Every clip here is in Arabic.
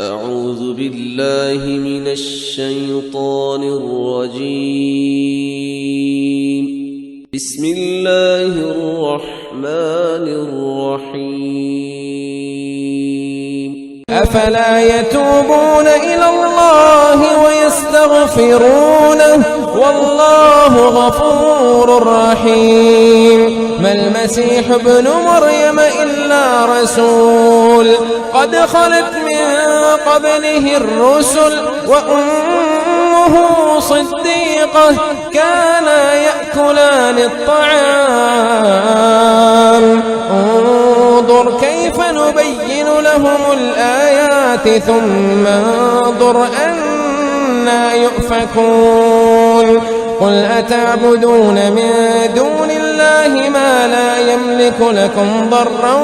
أعوذ بالله من الشيطان الرجيم. بسم الله الرحمن الرحيم. أفلا يتوبون إلى الله ويستغفرونه والله غفور رحيم. ما المسيح ابن مريم إلا رسول قد خلت من قبله الرسل وأمه صديقة كانا يأكلان الطعام. انظر كيف نبين لهم الآيات ثم انظر أنى يؤفكون. قل أتعبدون من دون الله ما لا يملك لكم ضرا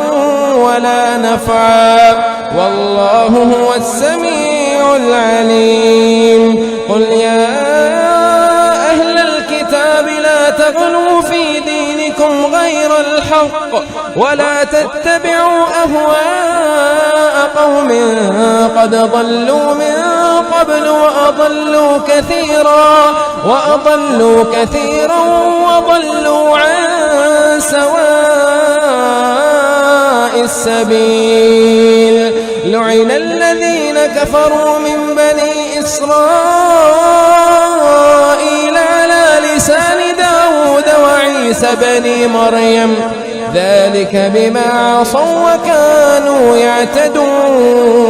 ولا نفعا والله هو السميع العليم. قل يا أهل الكتاب لا تغلوا في دينكم غير الحق ولا تتبعوا أهواء قوم قد ضلوا من قبل وأضلوا كثيرا وضلوا عن سواء السبيل. لعن الذين كفروا من بني إسرائيل على لسان داود وعيسى بن مريم ذلك بما عصوا وكانوا يعتدون.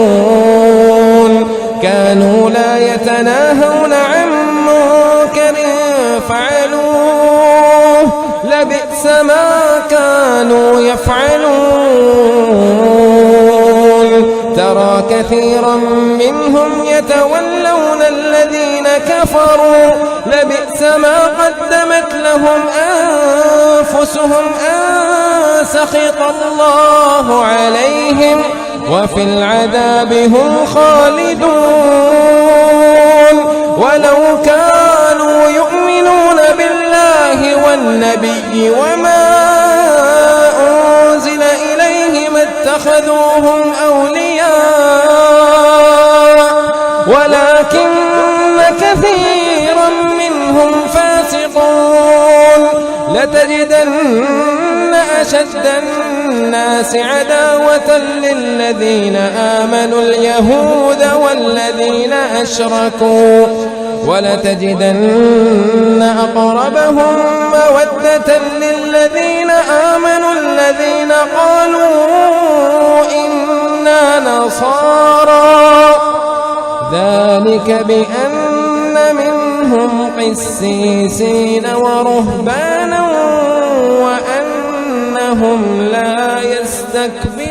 كانوا لا يتناهون عن منكر فعلوه لبئس ما كانوا يفعلون. ترى كثيرا منهم يتولون الذين كفروا لبئس ما قدمت لهم أنفسهم أن سخط الله عليهم وفي العذاب هم خالدون. ولو كانوا يؤمنون بالله والنبي وما أنزل إليه ما اتخذوهم أولياء ولكن كثيرا منهم فاسقون. لتجدن أشد الناس عداوة للذين آمنوا اليهود والذين أشركوا ولتجدن أقربهم مودة للذين آمنوا الذين قالوا إنا نصارى ذلك بأن منهم قسيسين ورهبانا وأنهم لا يستكبرون.